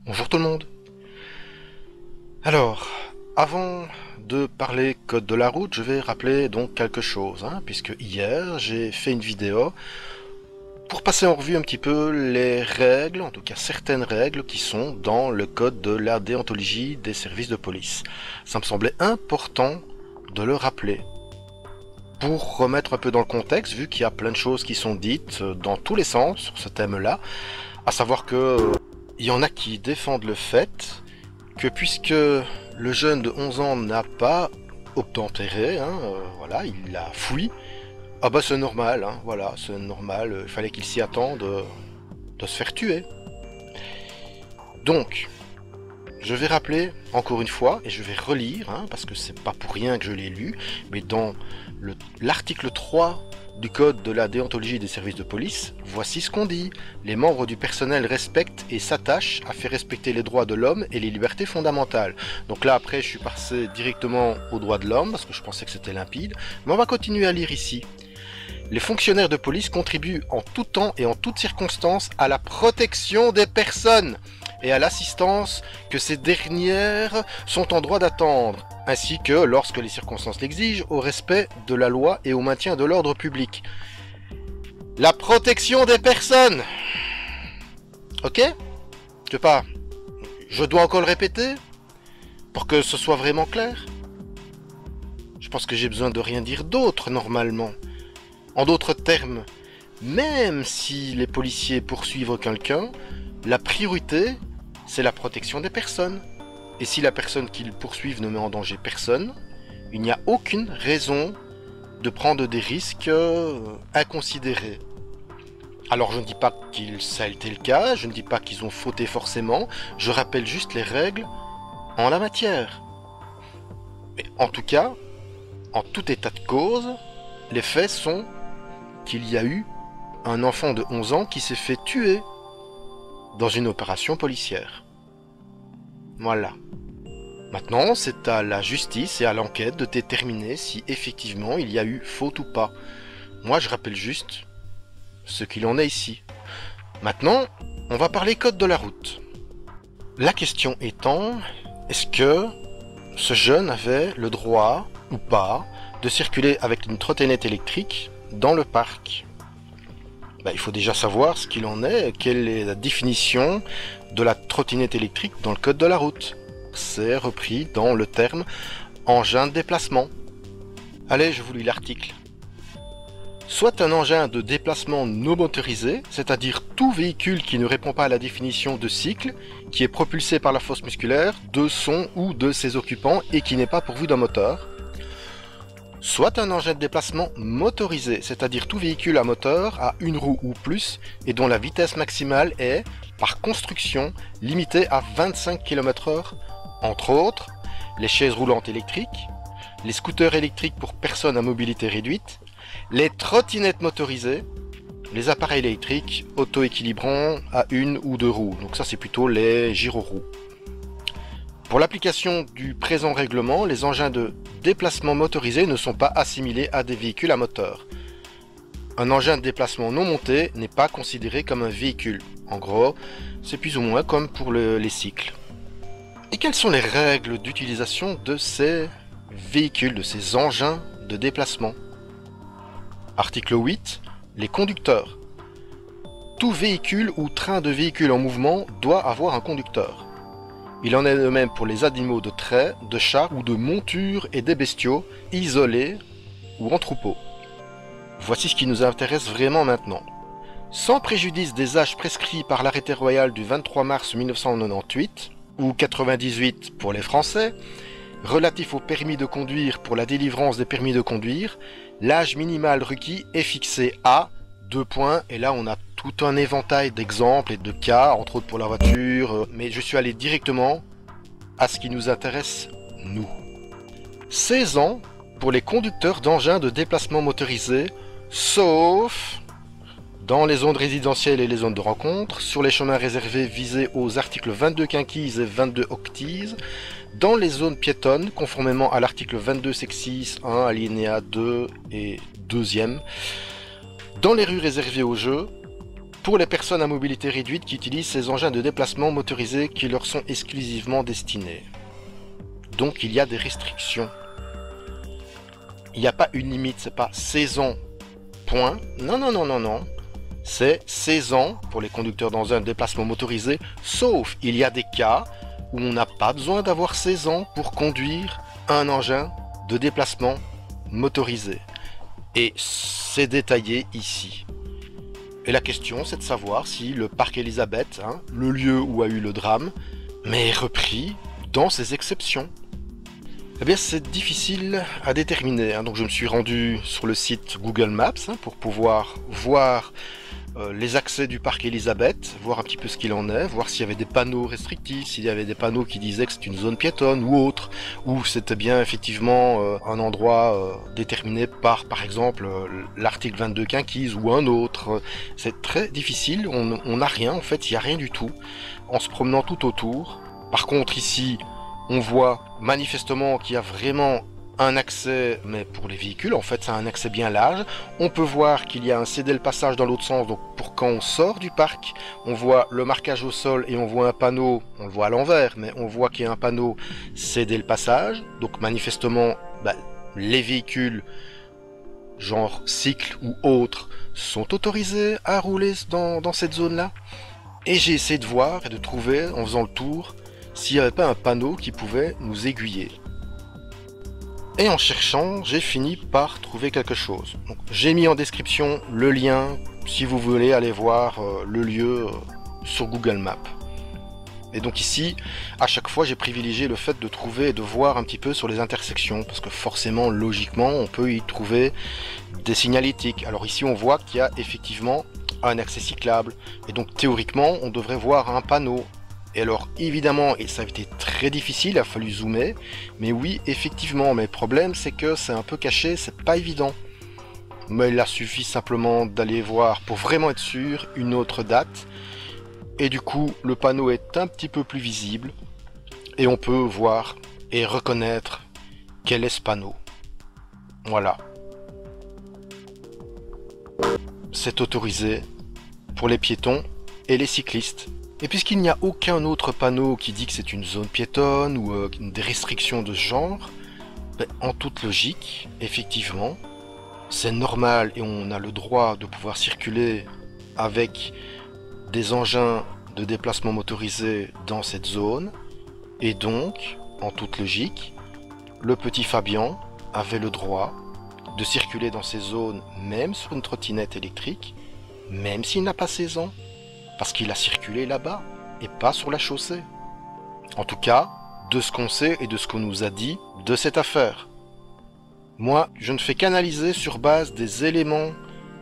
Bonjour tout le monde. Alors, avant de parler code de la route, je vais rappeler donc quelque chose, puisque hier j'ai fait une vidéo pour passer en revue un petit peu les règles, en tout cas certaines règles qui sont dans le code de la déontologie des services de police. Ça me semblait important de le rappeler pour remettre un peu dans le contexte, vu qu'il y a plein de choses qui sont dites dans tous les sens sur ce thème-là, à savoir que il y en a qui défendent le fait que puisque le jeune de 11 ans n'a pas obtempéré, voilà, il a fui, ah bah c'est normal, voilà, c'est normal, il fallait qu'il s'y attende de se faire tuer. Donc, je vais rappeler encore une fois, et je vais relire, parce que c'est pas pour rien que je l'ai lu, mais dans l'article 3 du code de la déontologie des services de police, voici ce qu'on dit. Les membres du personnel respectent et s'attachent à faire respecter les droits de l'homme et les libertés fondamentales. Donc là après je suis passé directement aux droits de l'homme parce que je pensais que c'était limpide, mais on va continuer à lire ici. Les fonctionnaires de police contribuent en tout temps et en toutes circonstances à la protection des personnes et à l'assistance que ces dernières sont en droit d'attendre, ainsi que, lorsque les circonstances l'exigent, au respect de la loi et au maintien de l'ordre public. La protection des personnes. Ok? Je sais pas. Je dois encore le répéter pour que ce soit vraiment clair. Je pense que j'ai besoin de rien dire d'autre normalement. En d'autres termes, même si les policiers poursuivent quelqu'un, la priorité, c'est la protection des personnes. Et si la personne qu'ils poursuivent ne met en danger personne, il n'y a aucune raison de prendre des risques inconsidérés. Alors je ne dis pas qu'il ça a été le cas, je ne dis pas qu'ils ont fauté forcément, je rappelle juste les règles en la matière. Mais en tout cas, en tout état de cause, les faits sont qu'il y a eu un enfant de 11 ans qui s'est fait tuer dans une opération policière. Voilà. Maintenant, c'est à la justice et à l'enquête de déterminer si effectivement il y a eu faute ou pas. Moi, je rappelle juste ce qu'il en est ici. Maintenant, on va parler code de la route. La question étant, est-ce que ce jeune avait le droit ou pas de circuler avec une trottinette électrique dans le parc? Il faut déjà savoir ce qu'il en est, quelle est la définition de la trottinette électrique dans le code de la route. C'est repris dans le terme engin de déplacement. Allez, je vous lis l'article. Soit un engin de déplacement non motorisé, c'est-à-dire tout véhicule qui ne répond pas à la définition de cycle, qui est propulsé par la force musculaire, de son ou de ses occupants et qui n'est pas pourvu d'un moteur. Soit un engin de déplacement motorisé, c'est-à-dire tout véhicule à moteur à une roue ou plus et dont la vitesse maximale est, par construction, limitée à 25 km/h, entre autres, les chaises roulantes électriques, les scooters électriques pour personnes à mobilité réduite, les trottinettes motorisées, les appareils électriques auto-équilibrants à une ou deux roues, donc ça c'est plutôt les gyroroues. Pour l'application du présent règlement, les engins de déplacement motorisés ne sont pas assimilés à des véhicules à moteur. Un engin de déplacement non monté n'est pas considéré comme un véhicule. En gros, c'est plus ou moins comme pour les cycles. Et quelles sont les règles d'utilisation de ces véhicules, de ces engins de déplacement? Article 8. Les conducteurs. Tout véhicule ou train de véhicule en mouvement doit avoir un conducteur. Il en est de même pour les animaux de trait, de char ou de monture et des bestiaux, isolés ou en troupeau. Voici ce qui nous intéresse vraiment maintenant. Sans préjudice des âges prescrits par l'arrêté royal du 23 mars 1998, ou 98 pour les Français, relatif au permis de conduire pour la délivrance des permis de conduire, l'âge minimal requis est fixé à 2 points, et là on a tout un éventail d'exemples et de cas, entre autres pour la voiture, mais je suis allé directement à ce qui nous intéresse, nous. 16 ans pour les conducteurs d'engins de déplacement motorisés, sauf dans les zones résidentielles et les zones de rencontre, sur les chemins réservés visés aux articles 22 quinquies et 22 octises, dans les zones piétonnes, conformément à l'article 22 sexis 1, alinéa 2 et 2e, dans les rues réservées aux jeux, pour les personnes à mobilité réduite qui utilisent ces engins de déplacement motorisés qui leur sont exclusivement destinés. Donc il y a des restrictions. Il n'y a pas une limite, c'est pas 16 ans, point. Non, non, non, non, non. C'est 16 ans pour les conducteurs d'engins de déplacement motorisé, sauf il y a des cas où on n'a pas besoin d'avoir 16 ans pour conduire un engin de déplacement motorisé. Et c'est détaillé ici. Et la question, c'est de savoir si le parc Elisabeth, le lieu où a eu le drame, est repris dans ces exceptions. Eh bien, c'est difficile à déterminer. Donc, je me suis rendu sur le site Google Maps pour pouvoir voir les accès du parc Elisabeth, voir un petit peu ce qu'il en est, voir s'il y avait des panneaux restrictifs, s'il y avait des panneaux qui disaient que c'est une zone piétonne ou autre, ou c'était bien effectivement un endroit déterminé par exemple, l'article 22 quinquise ou un autre. C'est très difficile, on n'a rien, en fait, il n'y a rien du tout, en se promenant tout autour. Par contre, ici, on voit manifestement qu'il y a vraiment un accès, mais pour les véhicules, en fait, c'est un accès bien large. On peut voir qu'il y a un céder le passage dans l'autre sens, donc pour quand on sort du parc, on voit le marquage au sol et on voit un panneau, on le voit à l'envers, mais on voit qu'il y a un panneau céder le passage. Donc manifestement, les véhicules, genre cycle ou autres, sont autorisés à rouler dans cette zone-là. Et j'ai essayé de voir et de trouver, en faisant le tour, s'il n'y avait pas un panneau qui pouvait nous aiguiller. Et en cherchant, j'ai fini par trouver quelque chose. J'ai mis en description le lien si vous voulez aller voir le lieu sur Google Maps. Et donc ici, à chaque fois, j'ai privilégié le fait de trouver et de voir un petit peu sur les intersections, parce que forcément, logiquement, on peut y trouver des signalétiques. Alors ici, on voit qu'il y a effectivement un accès cyclable, et donc théoriquement, on devrait voir un panneau. Et alors évidemment, et ça a été très difficile, il a fallu zoomer, mais oui, effectivement, mais le problème c'est que c'est un peu caché, c'est pas évident. Mais il a suffi simplement d'aller voir, pour vraiment être sûr, une autre date, et du coup, le panneau est un petit peu plus visible, et on peut voir et reconnaître quel est ce panneau. Voilà. C'est autorisé pour les piétons et les cyclistes. Et puisqu'il n'y a aucun autre panneau qui dit que c'est une zone piétonne ou des restrictions de ce genre, en toute logique, effectivement, c'est normal et on a le droit de pouvoir circuler avec des engins de déplacement motorisé dans cette zone. Et donc, en toute logique, le petit Fabien avait le droit de circuler dans ces zones, même sur une trottinette électrique, même s'il n'a pas 16 ans. Parce qu'il a circulé là-bas, et pas sur la chaussée. En tout cas, de ce qu'on sait et de ce qu'on nous a dit de cette affaire. Moi, je ne fais qu'analyser sur base des éléments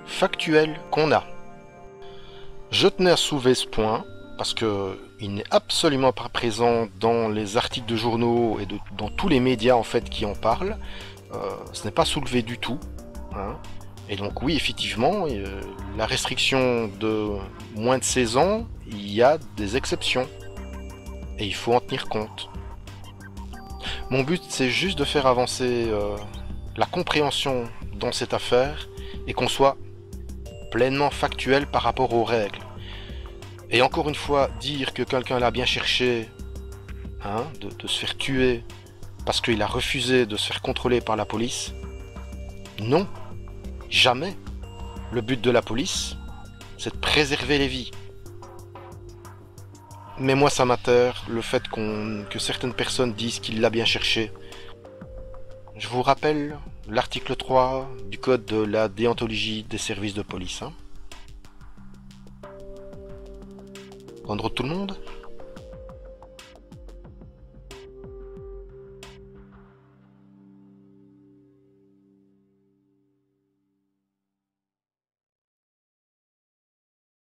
factuels qu'on a. Je tenais à soulever ce point, parce qu'il n'est absolument pas présent dans les articles de journaux et dans tous les médias en fait qui en parlent. Ce n'est pas soulevé du tout. Et donc oui, effectivement, la restriction de moins de 16 ans, il y a des exceptions. Et il faut en tenir compte. Mon but, c'est juste de faire avancer la compréhension dans cette affaire et qu'on soit pleinement factuel par rapport aux règles. Et encore une fois, dire que quelqu'un l'a bien cherché, de se faire tuer parce qu'il a refusé de se faire contrôler par la police, non. Jamais. Le but de la police, c'est de préserver les vies. Mais moi, ça m'atterre, le fait que certaines personnes disent qu'il l'a bien cherché. Je vous rappelle l'article 3 du code de la déontologie des services de police. Bonne route tout le monde.